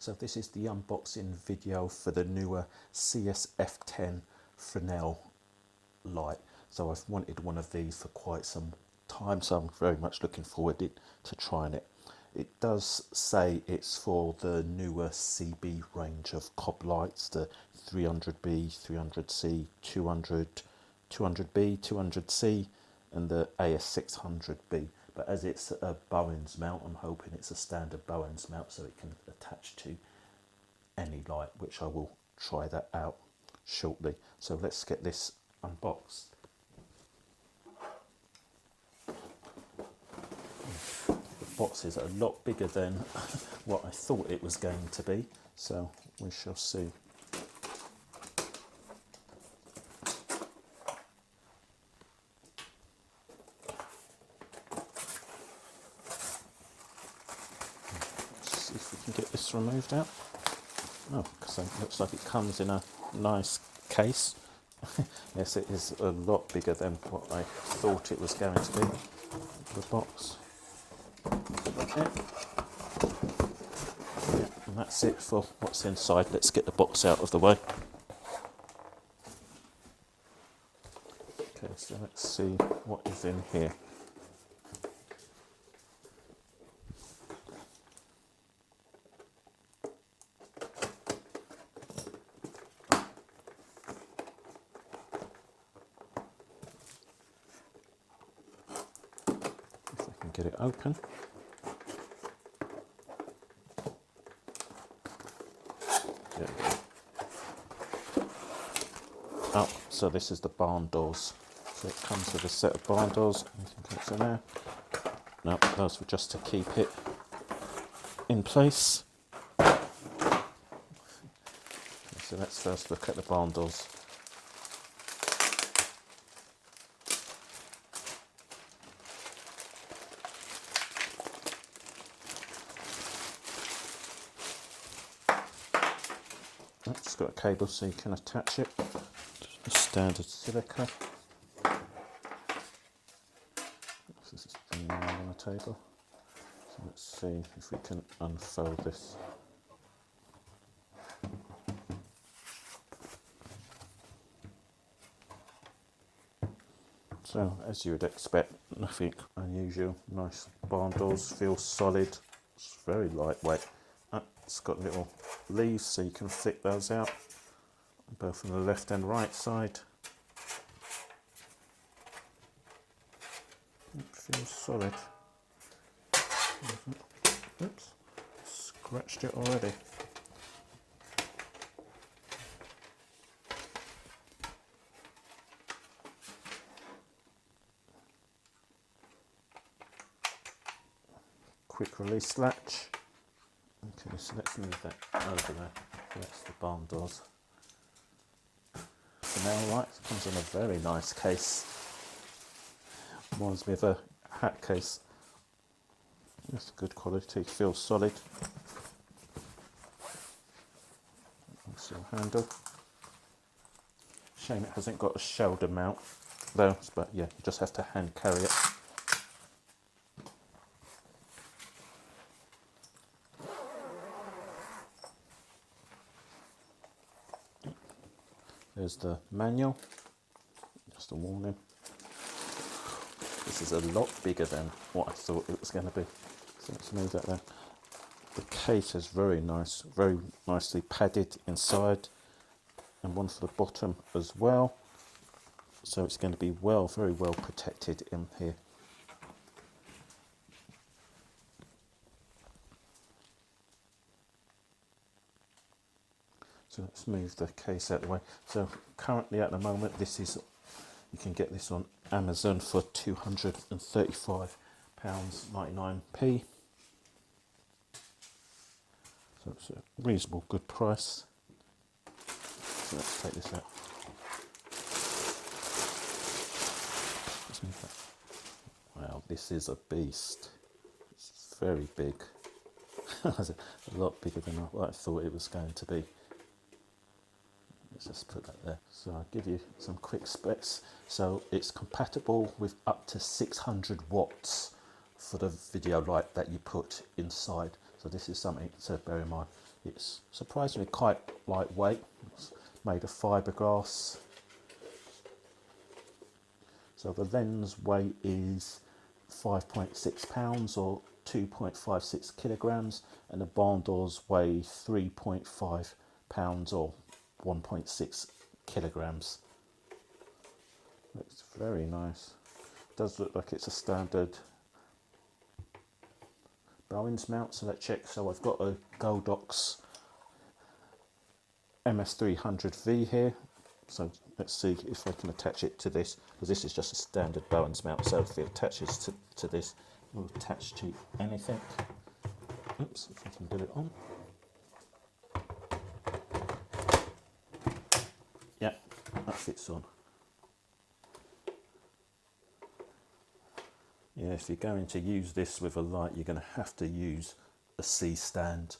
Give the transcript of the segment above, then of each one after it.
So this is the unboxing video for the Neewer CSF10 Fresnel light. So I've wanted one of these for quite some time, so I'm very much looking forward to trying it. It does say it's for the Neewer CB range of cob lights, the 300B, 300C, 200, 200B, 200C and the AS600B. But as it's a Bowens mount, I'm hoping it's a standard Bowens mount so it can attach to any light, which I will try that out shortly. So let's get this unboxed. The box is a lot bigger than what I thought it was going to be, so we shall see. See if we can get this removed out. Oh, because it looks like it comes in a nice case. Yes, it is a lot bigger than what I thought it was going to be. The box. Yeah, and that's it for what's inside. Let's get the box out of the way. Okay, so let's see what is in here. Get it open. There we go. Oh, so this is the barn doors. So it comes with a set of barn doors. Anything else in there? No, those were just to keep it in place. Okay, so let's first look at the barn doors. It's got a cable so you can attach it. Just a standard silica. This is the nail on the table. So let's see if we can unfold this. So as you would expect, nothing unusual. Nice barn doors, feel solid. It's very lightweight. It's got little leaves so you can flick those out, both on the left and right side. It feels solid. Oops, scratched it already. Quick release latch. Okay, so let's move that over there. That's the barn doors. The nail light comes in a very nice case. Reminds me of a hat case. It's good quality, feels solid. Seal handle. Shame it hasn't got a shoulder mount though, but yeah, you just have to hand carry it. There's the manual, just a warning. This is a lot bigger than what I thought it was going to be. So let's move that there. The case is very nice, very nicely padded inside, and one for the bottom as well. So it's going to be very well protected in here. So let's move the case out of the way. So currently at the moment, you can get this on Amazon for £235.99p. So it's a reasonable good price. So let's take this out. Let's move that. Wow, this is a beast. It's very big. It's a lot bigger than what I thought it was going to be. Let's just put that there. So I'll give you some quick specs. So it's compatible with up to 600 watts for the video light that you put inside. So this is something to bear in mind. It's surprisingly quite lightweight. It's made of fiberglass. So the lens weight is 5.6 pounds or 2.56 kilograms, and the barn doors weigh 3.5 pounds or 1.6 kilograms. Looks very nice. Does look like it's a standard Bowens mount, so let's check. So I've got a Goldox MS300V here, so let's see if I can attach it to this, because this is just a standard Bowens mount, so if it attaches to this, it will attach to anything. Oops, if I can get it on. Yeah, that fits on. Yeah, if you're going to use this with a light, you're going to have to use a C stand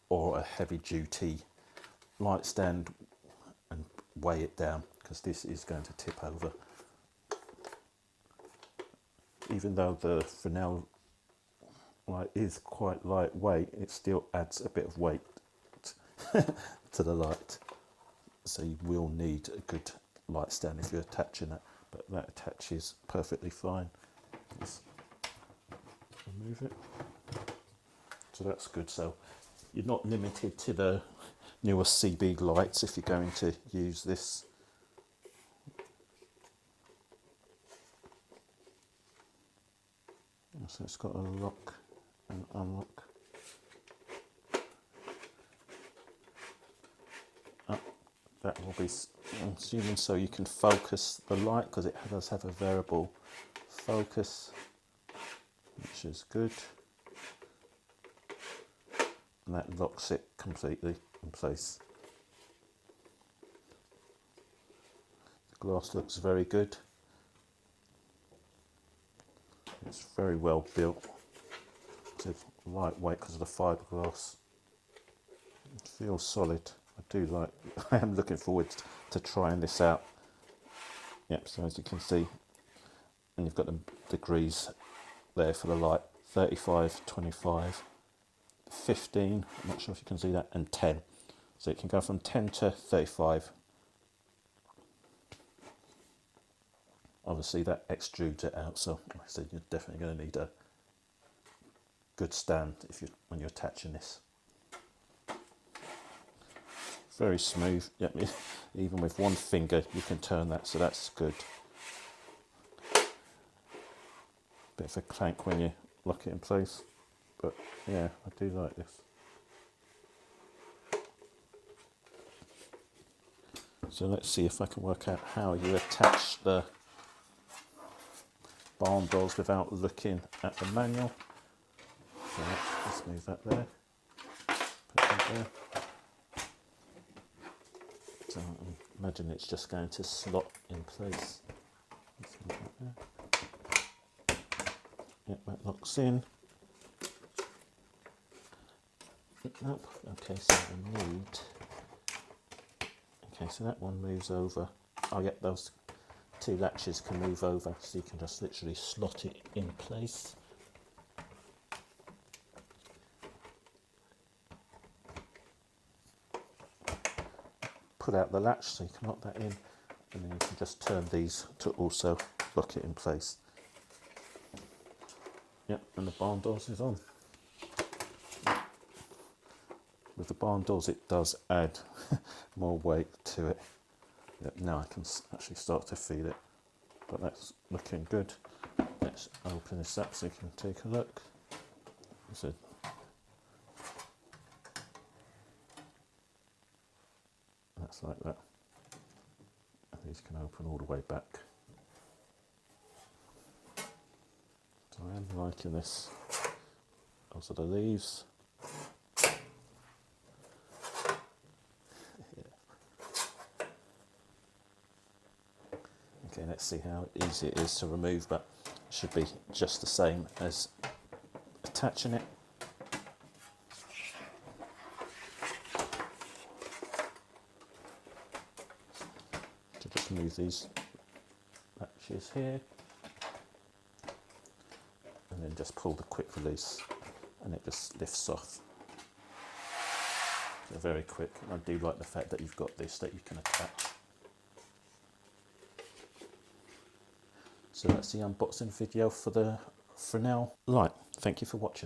or a heavy duty light stand and weigh it down, because this is going to tip over. Even though the Fresnel light is quite lightweight, it still adds a bit of weight to the light. So you will need a good light stand if you're attaching it, but that attaches perfectly fine. Let's remove it. So that's good. So you're not limited to the Neewer CB lights if you're going to use this. So it's got a lock and unlock. That will be, I'm assuming, so you can focus the light, because it does have a variable focus, which is good. And that locks it completely in place. The glass looks very good. It's very well built. It's lightweight because of the fiberglass. It feels solid. I do like. I am looking forward to trying this out. Yep. So as you can see, and you've got the degrees there for the light: 35, 25, 15. I'm not sure if you can see that, and 10. So it can go from 10 to 35. Obviously that extrudes it out, so like I said, you're definitely going to need a good stand when you're attaching this. Very smooth. Yep, even with one finger you can turn that, so that's good. Bit of a clank when you lock it in place, but yeah, I do like this. So let's see if I can work out how you attach the barn doors without looking at the manual. So let's move that there. Put that there. So I imagine it's just going to slot in place. Let's move that there. Yep, that locks in. Nope. Okay, so we need. Okay, so that one moves over. Oh, yeah, those two latches can move over, so you can just literally slot it in place. Pull out the latch so you can lock that in, and then you can just turn these to also lock it in place. Yep, and the barn doors is on. With the barn doors it does add more weight to it. Yep, now I can actually start to feel it, but that's looking good. Let's open this up so you can take a look. So that's like that. And these can open all the way back. So I am liking this. Those are the leaves. Okay, let's see how easy it is to remove, but it should be just the same as attaching it. To just move these latches here, and then just pull the quick release, and it just lifts off. They're very quick, and I do like the fact that you've got this that you can attach. So that's the unboxing video for the Fresnel light. Thank you for watching.